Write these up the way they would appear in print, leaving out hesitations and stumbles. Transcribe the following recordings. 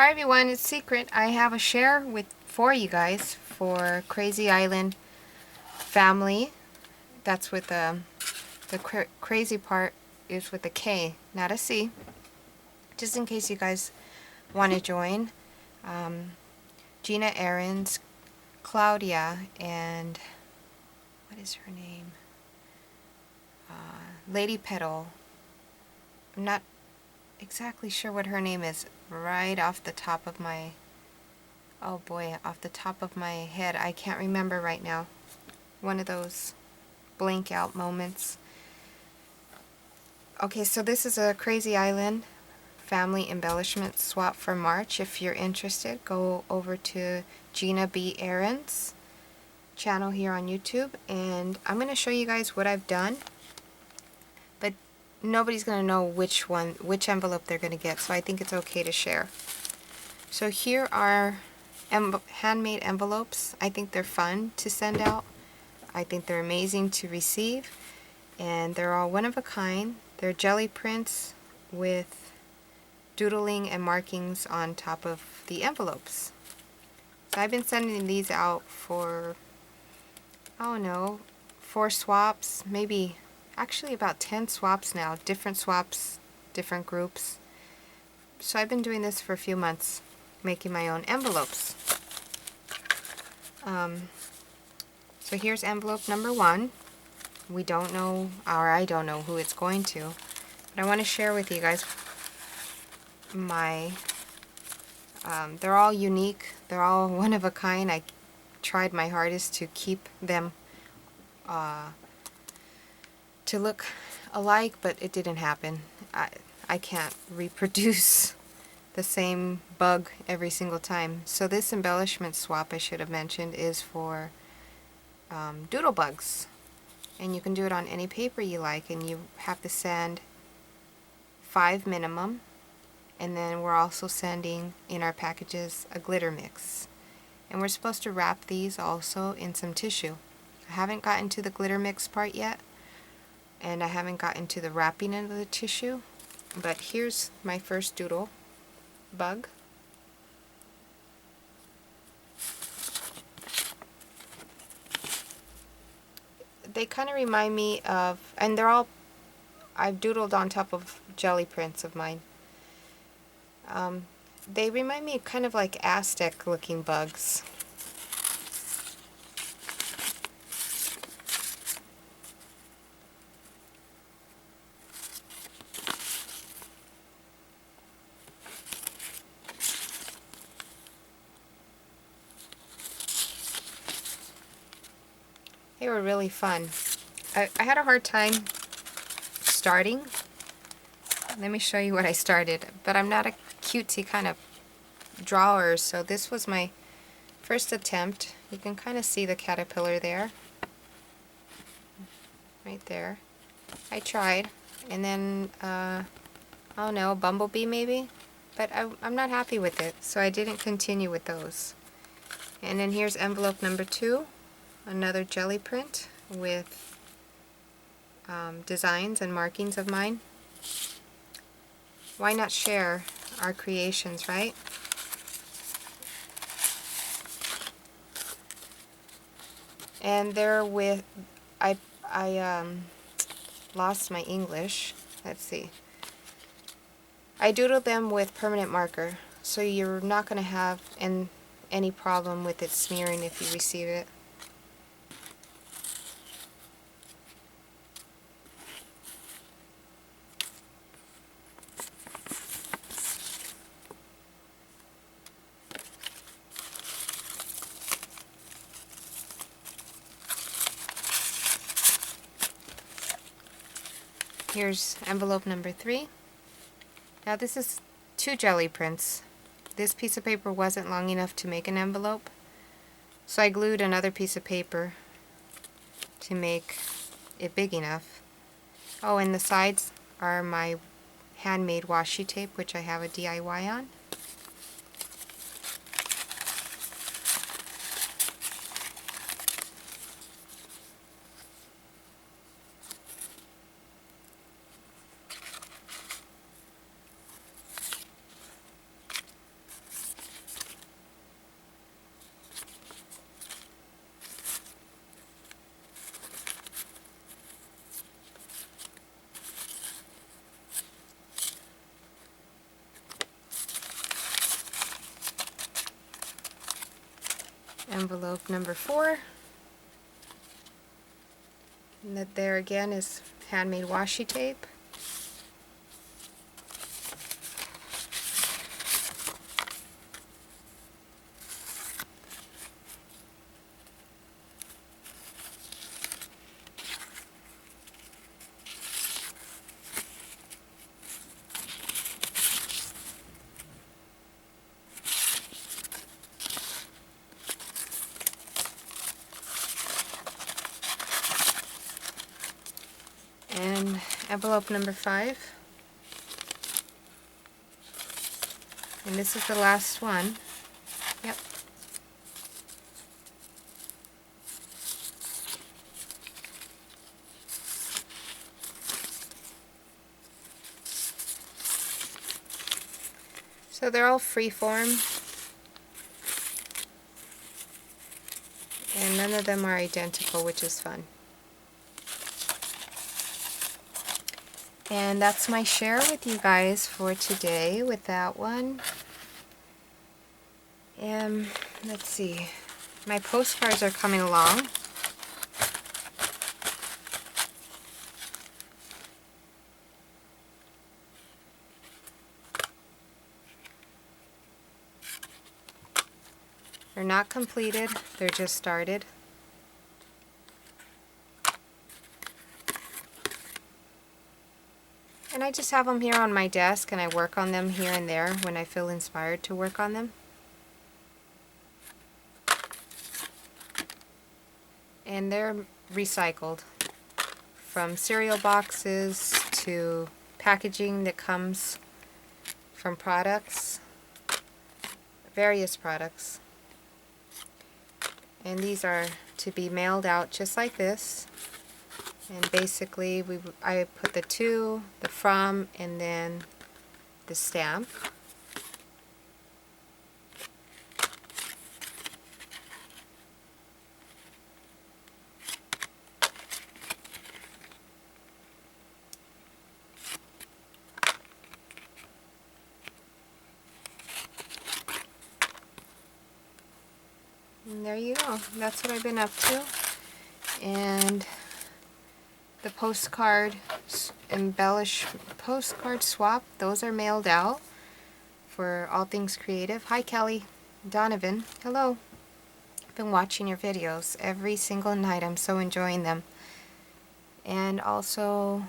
Hi everyone, it's Secret. I have a share for you guys for Crazy Island family. That's with the crazy part is with a K, not a C. Just in case you guys want to join. Gina Ahrens, Claudia, and what is her name? Lady Petal. I'm not exactly sure what her name is right off the top of my off the top of my head. I can't remember right now. One of those blank out moments. Okay, so this is a Crazy Island family embellishment swap for March. If you're interested, go over to Gina B. Ahrens channel here on YouTube, and I'm going to show you guys what I've done, but nobody's going to know which envelope they're going to get, so I think it's okay to share. So here are handmade envelopes. I think they're fun to send out. I think they're amazing to receive, and they're all one of a kind. They're jelly prints with doodling and markings on top of the envelopes. So I've been sending these out for, I don't know, 4 swaps, maybe actually about 10 swaps now, different swaps, different groups. So I've been doing this for a few months, making my own envelopes. So here's envelope number 1. We don't know, or I don't know who it's going to, but I want to share with you guys my, they're all unique, they're all one of a kind. I tried my hardest to keep them to look alike, but it didn't happen. I can't reproduce the same bug every single time. So this embellishment swap, I should have mentioned, is for Doodlebugs. And you can do it on any paper you like, and you have to send 5 minimum. And then we're also sending in our packages a glitter mix. And we're supposed to wrap these also in some tissue. I haven't gotten to the glitter mix part yet, and I haven't gotten to the wrapping of the tissue. But here's my first doodle bug. They kind of remind me of, and they're all, I've doodled on top of jelly prints of mine. They remind me kind of like Aztec looking bugs. They were really fun. I had a hard time starting. Let me show you what I started. But I'm not a cutesy kind of drawer, so this was my first attempt. You can kind of see the caterpillar there. Right there. I tried. And then, I don't know, bumblebee maybe? But I'm not happy with it, so I didn't continue with those. And then here's envelope number 2. Another jelly print with designs and markings of mine. Why not share our creations, right? And they're with, I lost my English. Let's see. I doodled them with permanent marker, so you're not going to have any problem with it smearing if you receive it. Here's envelope number 3. Now this is 2 jelly prints. This piece of paper wasn't long enough to make an envelope, so I glued another piece of paper to make it big enough. Oh, and the sides are my handmade washi tape, which I have a DIY on. envelope number 4. And that there again is handmade washi tape. And envelope number 5. And this is the last one. Yep. So they're all freeform, and none of them are identical, which is fun. And that's my share with you guys for today with that one. And let's see, my postcards are coming along. They're not completed, they're just started. And I just have them here on my desk, and I work on them here and there when I feel inspired to work on them. And they're recycled, from cereal boxes to packaging that comes from products, various products. And these are to be mailed out just like this. And basically I put the to, the from, and then the stamp. And there you go. That's what I've been up to. And the postcard postcard swap, those are mailed out for All Things Creative. Hi Kelly, Donovan, hello. I've been watching your videos every single night. I'm so enjoying them. And also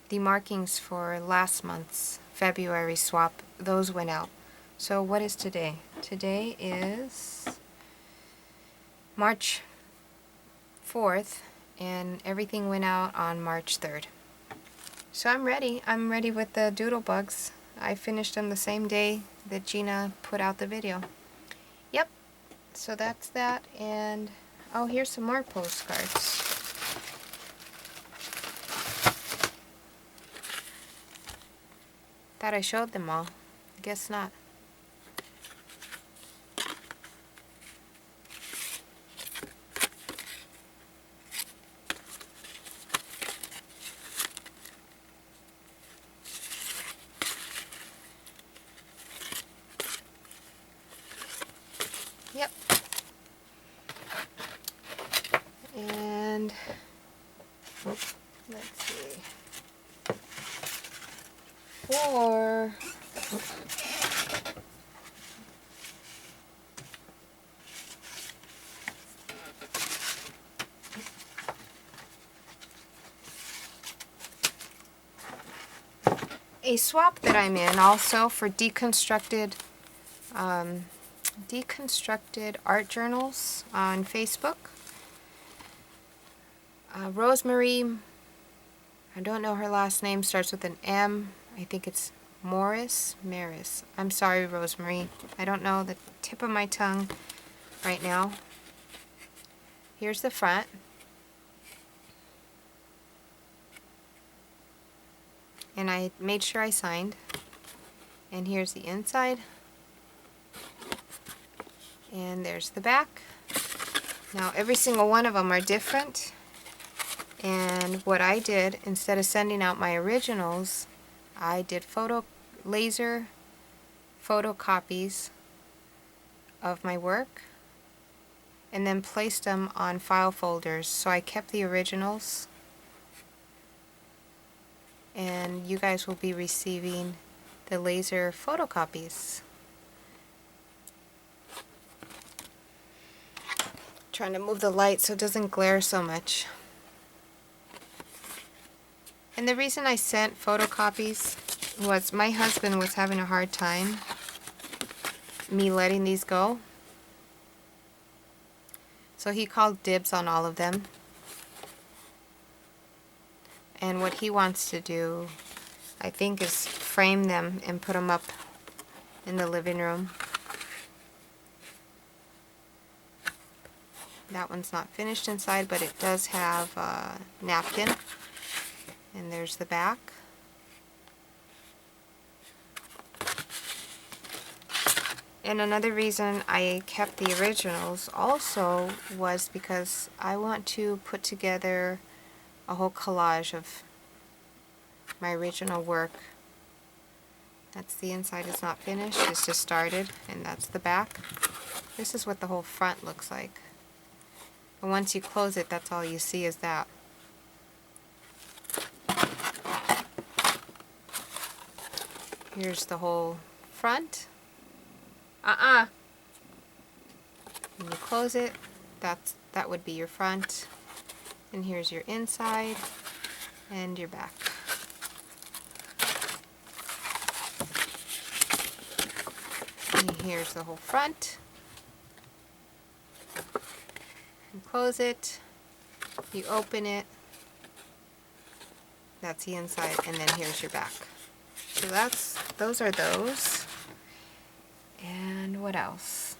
the markings for last month's February swap, those went out. So what is today? Today is March 4th. And everything went out on March 3rd. So I'm ready. I'm ready with the Doodlebugs. I finished them the same day that Gina put out the video. Yep. So that's that. And oh, here's some more postcards. Thought I showed them all. Guess not. Yep. And let's see. For a swap that I'm in also for deconstructed art journals on Facebook. Rosemary, I don't know her last name, starts with an M. I think it's Maris. I'm sorry, Rosemary. I don't know the tip of my tongue right now. Here's the front. And I made sure I signed. And here's the inside. And there's the back. Now every single one of them are different. And what I did, instead of sending out my originals, I did laser photocopies of my work. and then placed them on file folders. So I kept the originals, and you guys will be receiving the laser photocopies. Trying to move the light so it doesn't glare so much. And the reason I sent photocopies was my husband was having a hard time me letting these go. So he called dibs on all of them. And what he wants to do, I think, is frame them and put them up in the living room. That one's not finished inside, but it does have a napkin. And there's the back. And another reason I kept the originals also was because I want to put together a whole collage of my original work. That's the inside, is not finished, it's just started, and that's the back. This is what the whole front looks like. And once you close it, that's all you see is that. Here's the whole front. When you close it, that would be your front. And here's your inside and your back. And here's the whole front. You close it, you open it, that's the inside, and then here's your back. So those are those. And what else?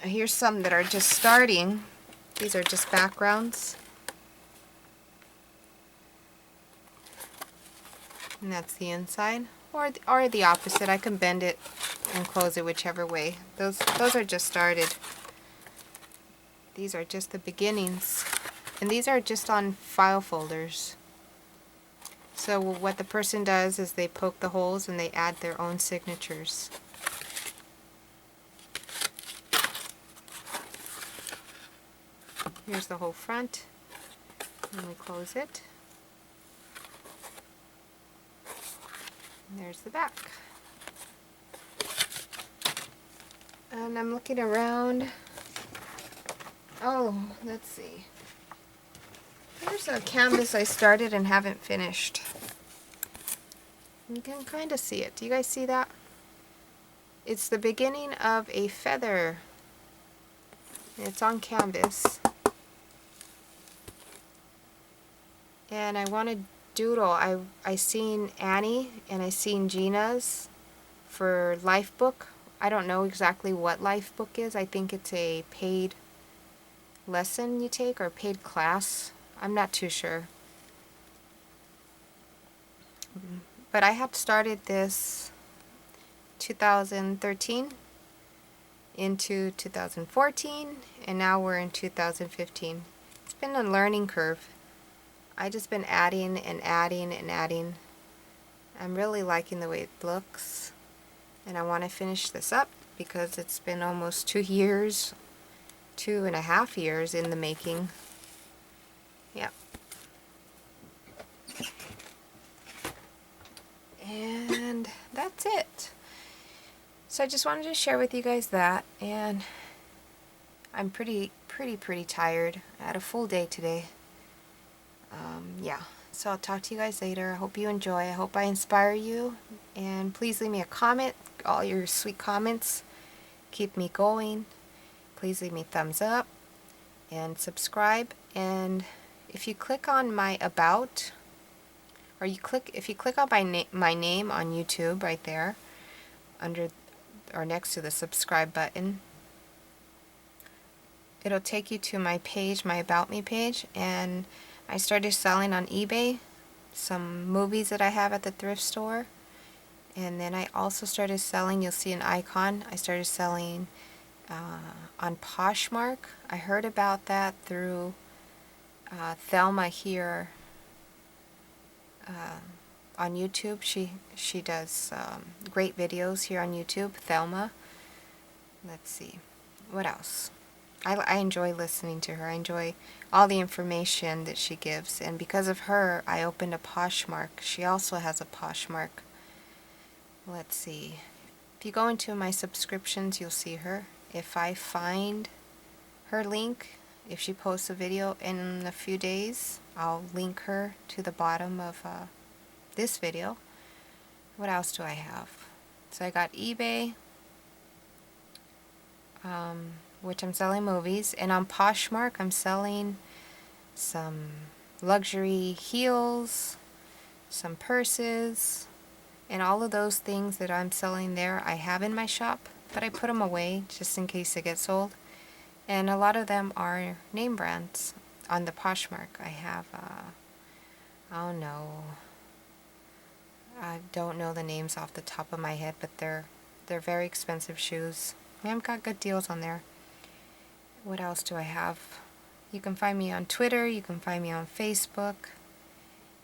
Here's some that are just starting. These are just backgrounds. And that's the inside. Or the opposite. I can bend it and close it whichever way. Those are just started. These are just the beginnings. And these are just on file folders. So what the person does is they poke the holes and they add their own signatures. Here's the whole front, and we close it. And there's the back. And I'm looking around. Oh, let's see. Here's a canvas I started and haven't finished. You can kind of see it. Do you guys see that? It's the beginning of a feather. It's on canvas. And I want to doodle. I seen Annie and I seen Gina's for Life Book. I don't know exactly what Life Book is. I think it's a paid lesson you take or paid class. I'm not too sure. But I had started this 2013 into 2014, and now we're in 2015. It's been a learning curve. I just been adding and adding and adding. I'm really liking the way it looks, and I want to finish this up because it's been almost 2 years, 2.5 years in the making. Yeah. And that's it. So I just wanted to share with you guys that, and I'm pretty tired. I had a full day today. Yeah, so I'll talk to you guys later. I hope you enjoy. I hope I inspire you, and please leave me a comment. All your sweet comments keep me going. Please leave me a thumbs up and subscribe. And if you click on my about, or if you click on my name on YouTube right there, under or next to the subscribe button, it'll take you to my page, my About Me page, and I started selling on eBay some movies that I have at the thrift store. And then I also started selling, you'll see an icon, I started selling on Poshmark. I heard about that through Thelma here on YouTube. She does great videos here on YouTube, Thelma. Let's see, what else? I enjoy listening to her. I enjoy all the information that she gives. And because of her, I opened a Poshmark. She also has a Poshmark. Let's see. If you go into my subscriptions, you'll see her. If I find her link, if she posts a video in a few days, I'll link her to the bottom of this video. What else do I have? So I got eBay, which I'm selling movies, and on Poshmark I'm selling some luxury heels, some purses, and all of those things that I'm selling there I have in my shop, but I put them away just in case they get sold. And a lot of them are name brands on the Poshmark. I have, oh no, I don't know the names off the top of my head, but they're very expensive shoes. I've got good deals on there. What else do I have? You can find me on Twitter, you can find me on Facebook,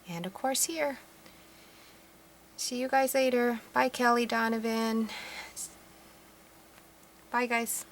and of course here. See you guys later. Bye, Kelly Donovan. Bye, guys.